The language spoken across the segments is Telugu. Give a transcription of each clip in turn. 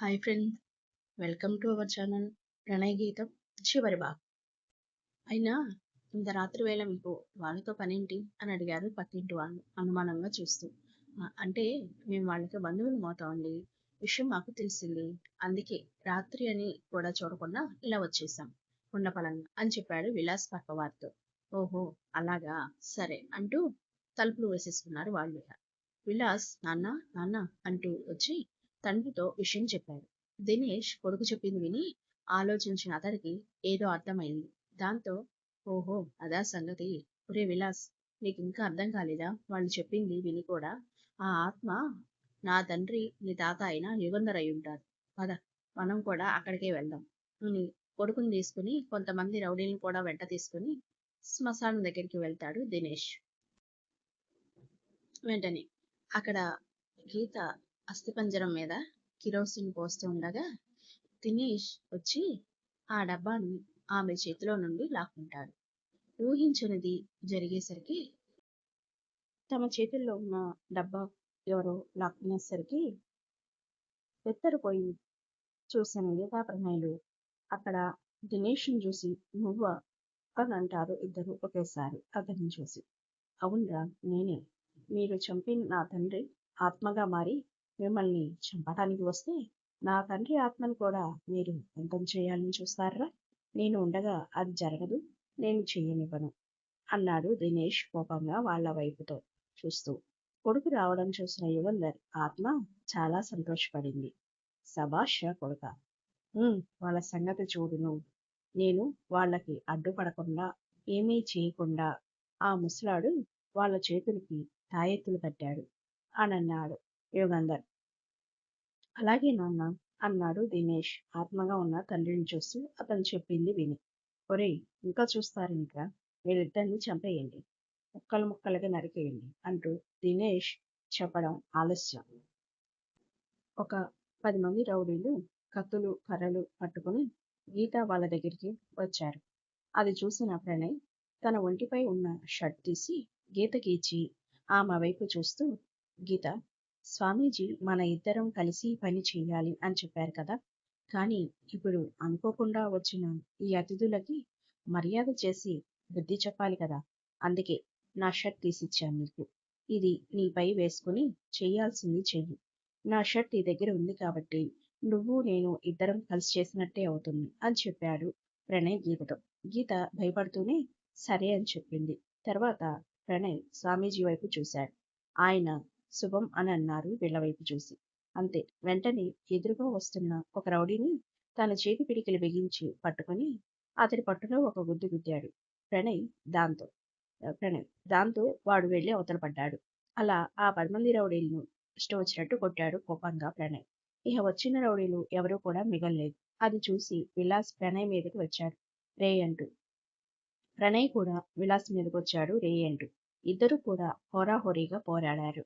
Hi friends, welcome to our channel Pranay గీతం చివరి భాగం. అయినా ఇంత రాత్రి వేళ మీకు వాళ్ళతో పనేంటి అని అడిగారు పక్కింటి వాళ్ళు అనుమానంగా చూస్తూ. అంటే మేము వాళ్ళకి బంధువులు అవుతామండి. విషయం మాకు తెలిసింది, అందుకే రాత్రి అని కూడా చూడకుండా ఇలా వచ్చేసాం ఉండపలంగా అని చెప్పాడు విలాస్ పక్క వారితో. ఓహో అలాగా, సరే అంటూ తలుపులు వేసేసుకున్నారు వాళ్ళు. విలాస్ నాన్న నాన్న అంటూ వచ్చి తండ్రితో విషయం చెప్పాడు. దినేష్ కొడుకు చెప్పింది విని ఆలోచించిన అతడికి ఏదో అర్థమైంది. దాంతో ఓహో అదా సంగతి. ఒరే విలాస్, నీకు ఇంకా అర్థం కాలేదా? వాళ్ళు చెప్పింది విని కూడా ఆ ఆత్మ నా తండ్రి నీ తాత అయినా యుగంధర్ అయి ఉంటారు. పద, మనం కూడా అక్కడికే వెళ్దాం అని కొడుకుని తీసుకుని కొంతమంది రౌడీలను కూడా వెంట తీసుకుని శ్మశానం దగ్గరికి వెళ్తాడు దినేష్. వెంటనే అక్కడ గీత అస్థిపంజరం మీద కిరోసిన్ పోస్తూ ఉండగా దినేష్ వచ్చి ఆ డబ్బాను ఆమె చేతిలో నుండి లాక్కుంటాడు. ఊహించనిది జరిగేసరికి తమ చేతుల్లో ఉన్న డబ్బా ఎవరో లాక్కునేసరికి ఎత్తరిపోయి చూసిన గీతా ప్రణయులు అక్కడ దినేష్ని చూసి నువ్వు అని అంటారు ఇద్దరు ఒకేసారి అతన్ని చూసి. అవునరా నేనే. మీరు చంపిన నా తండ్రి ఆత్మగా మారి మిమ్మల్ని చంపడానికి వస్తే నా తండ్రి ఆత్మను కూడా మీరు అంతం చేయాలని చూస్తారా? నేను ఉండగా అది జరగదు, నేను చెయ్యనివ్వను అన్నాడు దినేష్ కోపంగా వాళ్ళ వైపుతో చూస్తూ. కొడుకు రావడం చూసిన యుగంధర్ ఆత్మ చాలా సంతోషపడింది. శభాష్ కొడుక, వాళ్ళ సంగతి చూడును. నేను వాళ్ళకి అడ్డుపడకుండా ఏమీ చేయకుండా ఆ ముసలాడు వాళ్ళ చేతులకి తాయెత్తులు కట్టాడు అని అన్నాడు యుగంధర్. అలాగే నాన్న అన్నాడు దినేష్ ఆత్మగా ఉన్న తండ్రిని చూస్తూ అతను చెప్పింది విని. ఒరేయ్, ఇంకా చూస్తారింకా, వీళ్ళిద్దరిని చంపేయండి, ముక్కలు ముక్కలుగా నరికేయండి అంటూ దినేష్ చెప్పడం ఆలస్యం. ఒక 10 మంది రౌడీలు కత్తులు కర్రలు పట్టుకుని గీత వాళ్ళ దగ్గరికి వచ్చారు. అది చూసిన ప్రణయ్ తన ఒంటిపై ఉన్న షర్ట్ తీసి గీతకి ఇచ్చి ఆమె వైపు చూస్తూ, గీత, స్వామీజీ మన ఇద్దరం కలిసి పని చేయాలి అని చెప్పారు కదా, కానీ ఇప్పుడు అనుకోకుండా వచ్చిన ఈ అతిథులకి మర్యాద చేసి బుద్ధి చెప్పాలి కదా, అందుకే నా షర్ట్ తీసిచ్చాను నీకు. ఇది నీపై వేసుకుని చెయ్యాల్సింది చెయ్యి. నా షర్ట్ నీ దగ్గర ఉంది కాబట్టి నువ్వు నేను ఇద్దరం కలిసి చేసినట్టే అవుతుంది అని చెప్పాడు ప్రణయ్ గీతతో. గీత భయపడుతూనే సరే అని చెప్పింది. తర్వాత ప్రణయ్ స్వామీజీ వైపు చూశాడు. ఆయన శుభం అని అన్నారు వీళ్ళ వైపు చూసి. అంతే, వెంటనే ఎదురుగా వస్తున్న ఒక రౌడీని తన చేతి పిడికిలు బిగించి పట్టుకుని అతడి పట్టులో ఒక గుద్దు గుద్దాడు దాంతో వాడు వెళ్ళి అవతల పడ్డాడు. అలా ఆ 10 మంది రౌడీలను ఇష్టం వచ్చినట్టు కొట్టాడు కోపంగా ప్రణయ్. ఇక వచ్చిన రౌడీలు ఎవరూ కూడా మిగల్లేదు. అది చూసి విలాస్ ప్రణయ్ మీదకి వచ్చాడు రే అంటూ. ప్రణయ్ కూడా విలాస్ మీదకి వచ్చాడు రే అంటూ. ఇద్దరు కూడా హోరాహోరీగా పోరాడారు.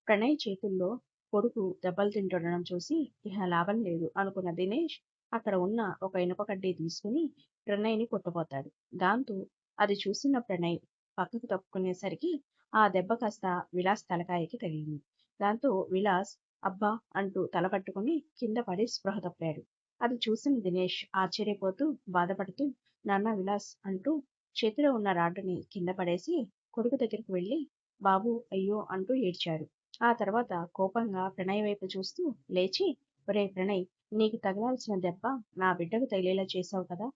ప్రణయ్ చేతుల్లో కొడుకు దెబ్బలు తింటుండడం చూసి ఇహ లాభం లేదు అనుకున్న దినేష్ అక్కడ ఉన్న ఒక ఇనుప కడ్డీ తీసుకుని ప్రణయ్ని కొట్టబోతాడు. దాంతో అది చూసిన ప్రణయ్ పక్కకు తప్పుకునేసరికి ఆ దెబ్బ కాస్త విలాస్ తలకాయకి తగిలింది. దాంతో విలాస్ అబ్బా అంటూ తల పట్టుకుని కింద పడి స్పృహ తప్పాడు. అది చూసిన దినేష్ ఆశ్చర్యపోతూ బాధపడుతూ నాన్న విలాస్ అంటూ చేతిలో ఉన్న రాడ్డుని కింద పడేసి కొడుకు దగ్గరికి వెళ్ళి బాబు అయ్యో అంటూ ఏడ్చాడు. ఆ తర్వాత కోపంగా ప్రణయ్ వైపు చూస్తూ లేచి, ఒరే ప్రణయ్, నీకు తగలాల్సిన దెబ్బ నా బిడ్డకు తగిలేలా చేశావు కదా,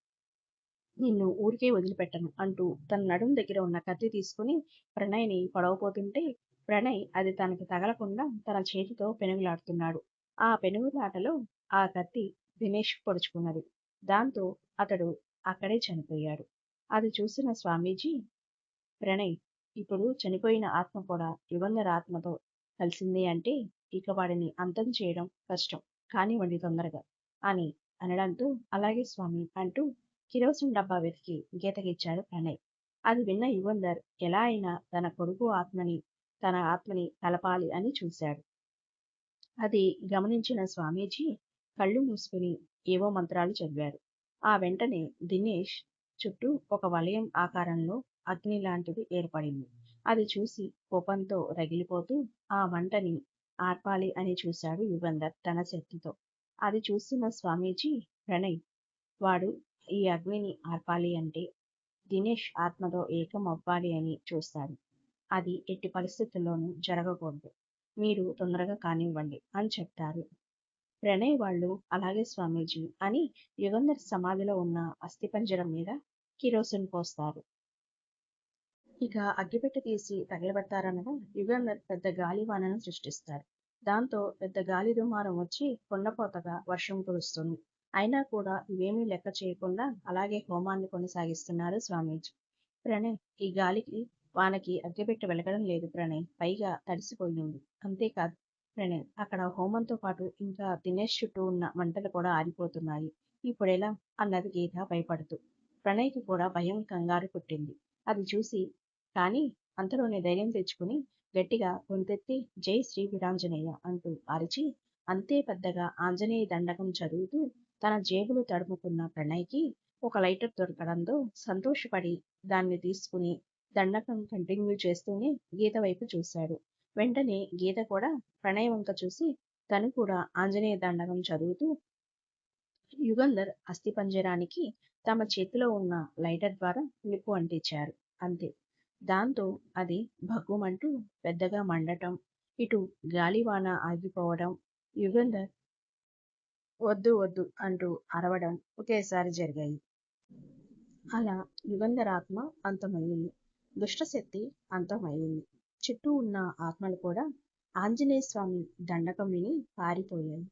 నిన్ను ఊరికే వదిలిపెట్టను అంటూ తన నడుం దగ్గర ఉన్న కత్తి తీసుకుని ప్రణయ్ని పొడవబోతుంటే ప్రణయ్ అది తనకి తగలకుండా తన చేతితో పెనుగులాడుతున్నాడు. ఆ పెనుగులాటలో ఆ కత్తి దినేష్ పొడుచుకున్నది. దాంతో అతడు అక్కడే చనిపోయాడు. అది చూసిన స్వామీజీ, ప్రణయ్, ఇప్పుడు చనిపోయిన ఆత్మ కూడా యుగంధర్ ఆత్మతో కలిసింది అంటే ఇక వాడిని అంతం చేయడం కష్టం, కానివ్వండి తొందరగా అని అనడంతో అలాగే స్వామి అంటూ కిరోసిన్ డబ్బా వెతికి గీతకిచ్చాడు ప్రణయ్. అది విన్న యుగంధర్ ఎలా అయినా తన కొడుకు తన ఆత్మని కలపాలి అని చూశాడు. అది గమనించిన స్వామీజీ కళ్ళు మూసుకుని ఏవో మంత్రాలు చదివారు. ఆ వెంటనే దినేష్ చుట్టూ ఒక వలయం ఆకారంలో అగ్ని లాంటిది ఏర్పడింది. అది చూసి కోపంతో రగిలిపోతూ ఆ మంటని ఆర్పాలి అని చూశాడు యుగంధర్ తన శక్తితో. అది చూస్తున్న స్వామీజీ, ప్రణయ్, వాడు ఈ అగ్నిని ఆర్పాలి అంటే దినేష్ ఆత్మతో ఏకం అవ్వాలి అని చూస్తాడు. అది ఎట్టి పరిస్థితుల్లోనూ జరగకూడదు. మీరు తొందరగా కానివ్వండి అని చెప్తారు. ప్రణయ్ వాళ్ళు అలాగే స్వామీజీ అని యుగంధర్ సమాధిలో ఉన్న అస్థిపంజరం మీద కిరోసిన్ పోస్తారు. ఇక అగ్గిపెట్టె తీసి తగలబెడతారనగా యుగంధర్ పెద్ద గాలివానను సృష్టిస్తాడు. దాంతో పెద్ద గాలి దుమారం వచ్చి కొండపోతగా వర్షం కురుస్తుంది. అయినా కూడా ఇవేమీ లెక్క చేయకుండా అలాగే హోమాన్ని కొనసాగిస్తున్నారు స్వామీజీ. ప్రణయ్, ఈ గాలికి వానకి అగ్గిపెట్టె వెలగడం లేదు ప్రణయ్, పైగా తడిసిపోయింది. అంతేకాదు ప్రణయ్, అక్కడ హోమంతో పాటు ఇంకా దినేష్ చుట్టూ ఉన్న మంటలు కూడా ఆరిపోతున్నాయి. ఇప్పుడెలా అన్నది గీత భయపడుతూ. ప్రణయ్కి కూడా భయం, కంగారు పుట్టింది. అది చూసి కానీ అంతలోనే ధైర్యం తెచ్చుకుని గట్టిగా గొంతెత్తి జై శ్రీ వీరాంజనేయ అంటూ అరిచి అంతే పెద్దగా ఆంజనేయ దండకం చదువుతూ తన జేబులు తడుముకున్న ప్రణయ్కి ఒక లైటర్ దొరకడంతో సంతోషపడి దాన్ని తీసుకుని దండకం కంటిన్యూ చేస్తూనే గీత వైపు చూశాడు. వెంటనే గీత కూడా ప్రణయ్ వంక చూసి తను కూడా ఆంజనేయ దండకం చదువుతూ యుగంధర్ అస్థిపంజరానికి తమ చేతిలో ఉన్న లైటర్ ద్వారా నిప్పు అంటించారు. అంతే. దాంతో అది భగ్గుమంటూ పెద్దగా మండటం, ఇటు గాలివాన ఆగిపోవడం, యుగంధర్ వద్దు వద్దు అంటూ అరవడం ఒకేసారి జరిగాయి. అలా యుగంధర్ ఆత్మ అంతమయ్యింది. దుష్టశక్తి అంతమయ్యింది. చుట్టూ ఉన్న ఆత్మలు కూడా ఆంజనేయ స్వామి దండకం విని పారిపోయాయి.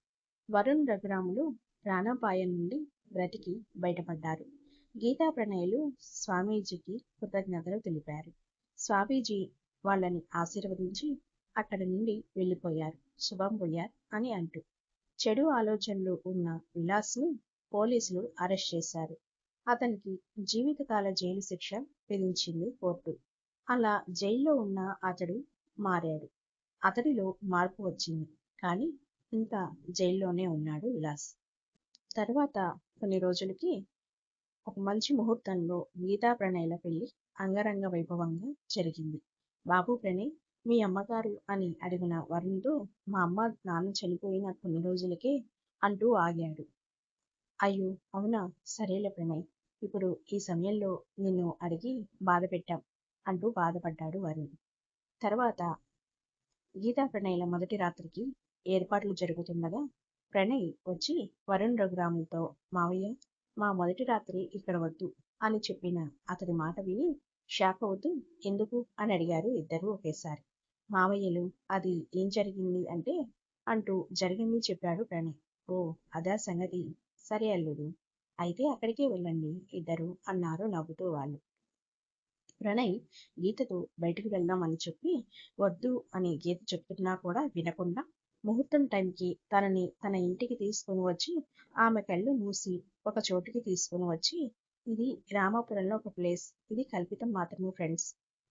వరుణ్ రఘురాములు ప్రాణాపాయం నుండి బ్రతికి బయటపడ్డారు. గీతా ప్రణయులు స్వామీజీకి కృతజ్ఞతలు తెలిపారు. స్వామీజీ వాళ్ళని ఆశీర్వదించి అక్కడి నుండి వెళ్ళిపోయారు. శుభం భూయాత్ అని అంటూ. చెడు ఆలోచనలు ఉన్న విలాస్ను పోలీసులు అరెస్ట్ చేశారు. అతనికి జీవితకాల జైలు శిక్ష విధించింది కోర్టు. అలా జైల్లో ఉన్న అతడు మారాడు. అతడిలో మార్పు వచ్చింది. కానీ ఇంకా జైల్లోనే ఉన్నాడు విలాస్. తర్వాత కొన్ని రోజులకి ఒక మంచి ముహూర్తంలో గీతా ప్రణయ్ల పెళ్లి అంగరంగ వైభవంగా జరిగింది. బాబు ప్రణయ్, మీ అమ్మగారు అని అడిగిన వరుణ్తో మా అమ్మ నాన్న చనిపోయిన కొన్ని రోజులకే అంటూ ఆగాడు. అయ్యో అవునా, సరేలే ప్రణయ్, ఇప్పుడు ఈ సమయంలో నిన్ను అడిగి బాధ పెట్టాం అంటూ బాధపడ్డాడు వరుణ్. తర్వాత గీతా ప్రణయ్ల మొదటి రాత్రికి ఏర్పాట్లు జరుగుతుండగా ప్రణయ్ వచ్చి వరుణ్ రఘురాములతో మావయ్య, మా మొదటి రాత్రి ఇక్కడ వద్దు అని చెప్పిన అతడి మాట విని షాక్ అవుతూ ఎందుకు అని అడిగారు ఇద్దరూ ఒకేసారి. మావయ్యలు, అది ఏం జరిగింది అంటే అంటూ జరిగింది చెప్పాడు ప్రణయ్. ఓ అదా సంగతి, సరే అల్లుడు, అయితే అక్కడికే వెళ్ళండి ఇద్దరు అన్నారు నవ్వుతూ వాళ్ళు. ప్రణయ్ గీతతో బయటికి వెళ్దామని చెప్పి వద్దు అని గీత చెప్తున్నా కూడా వినకుండా ముహూర్తం టైంకి తనని తన ఇంటికి తీసుకుని వచ్చి ఆమె కళ్ళు మూసి ఒక చోటుకి తీసుకుని వచ్చి ఇది రామాపురంలో ఒక ప్లేస్, ఇది కల్పితం మాత్రమే ఫ్రెండ్స్.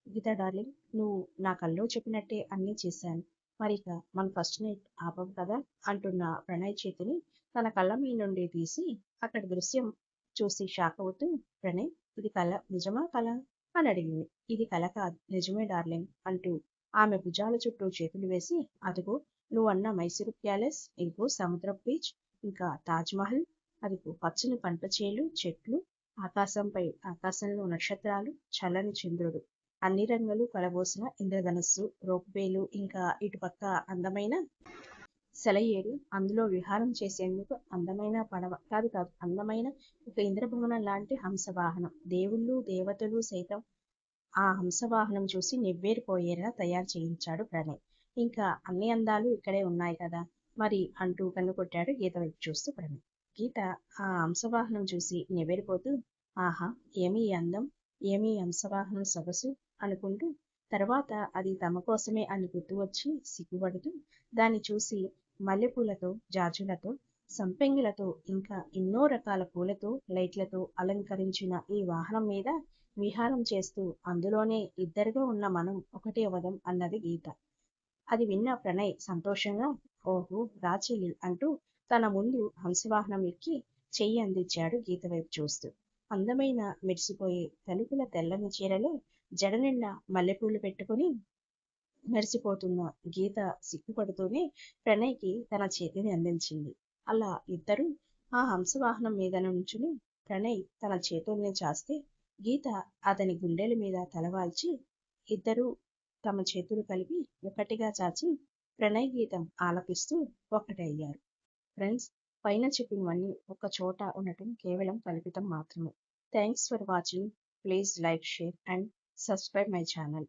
గీత డార్లింగ్, నువ్వు నా కల్లో చెప్పినట్టే అన్నీ చేశాను, మరిక మన ఫస్ట్ నైట్ ఆపవు కదా అంటున్న ప్రణయ్ చేతిని తన కళ్ళ మీ నుండి తీసి అక్కడి దృశ్యం చూసి షాక్ అవుతూ ప్రణయ్, ఇది కళ నిజమా కళ అని అడిగింది. ఇది కళ కాదు, నిజమే డార్లింగ్ అంటూ ఆమె భుజాల చుట్టూ చేతులు వేసి అదిగో నువ్వన్న మైసూరు ప్యాలెస్, ఇదిగో సముద్రపు బీచ్, ఇంకా తాజ్మహల్, అదిగో పచ్చని పంట చేలు, చెట్లు, ఆకాశంపై ఆకాశంలో నక్షత్రాలు, చల్లని చంద్రుడు, అన్ని రంగులు కలబోసిన ఇంద్రధనస్సు, రోప్వేలు, ఇంకా ఇటుపక్క అందమైన సెలయేరు, అందులో విహారం చేసేందుకు అందమైన పడవ, కాదు కాదు అందమైన ఒక ఇంద్రభవనం లాంటి హంసవాహనం, దేవుళ్ళు దేవతలు సైతం ఆ హంసవాహనం చూసి నివ్వేరిపోయేలా తయారు చేయించాడు ప్రణయ్. ఇంకా అన్ని అందాలు ఇక్కడే ఉన్నాయి కదా మరి అంటూ కన్నుకొట్టాడు గీత వైపు చూస్తూ ప్రణయ్. గీత ఆ హంసవాహనం చూసి నివ్వేరిపోతూ ఆహా ఏమీ అందం, ఏమీ హంసవాహనం సొగసు అనుకుంటూ తర్వాత అది తమ కోసమే అని గుర్తు వచ్చి సిగ్గుపడుతూ దాన్ని చూసి మల్లెపూలతో, జాజులతో, సంపెంగులతో ఇంకా ఎన్నో రకాల పూలతో, లైట్లతో అలంకరించిన ఈ వాహనం మీద విహారం చేస్తూ అందులోనే ఇద్దరుగా ఉన్న మనం ఒకటే అవదం అన్నది గీత. అది విన్న ప్రణయ్ సంతోషంగా ఓహో రాచెల్లి అంటూ తన ముందు హంసవాహనం ఎక్కి చెయ్యి అందించాడు గీత వైపు చూస్తూ. అందమైన మెరిసిపోయే తలుపుల తెల్లని చీరలో జడ నిండా మల్లెపూలు పెట్టుకుని మెరిసిపోతున్న గీత సిగ్గుపడుతూనే ప్రణయ్కి తన చేతిని అందించింది. అలా ఇద్దరూ ఆ హంసవాహనం మీద నుంచుని ప్రణయ్ తన చేతుల్ని చాస్తే గీత అతని గుండెల మీద తలవాల్చి ఇద్దరూ తమ చేతులు కలిపి ఒకటిగా చాచి ప్రణయ్ గీతం ఆలపిస్తూ ఒకటయ్యారు. ఫ్రెండ్స్, పైన చెప్పినవన్నీ ఒక చోట ఉండటం కేవలం కల్పితం మాత్రమే. Thanks for watching. Please like, share and subscribe my channel.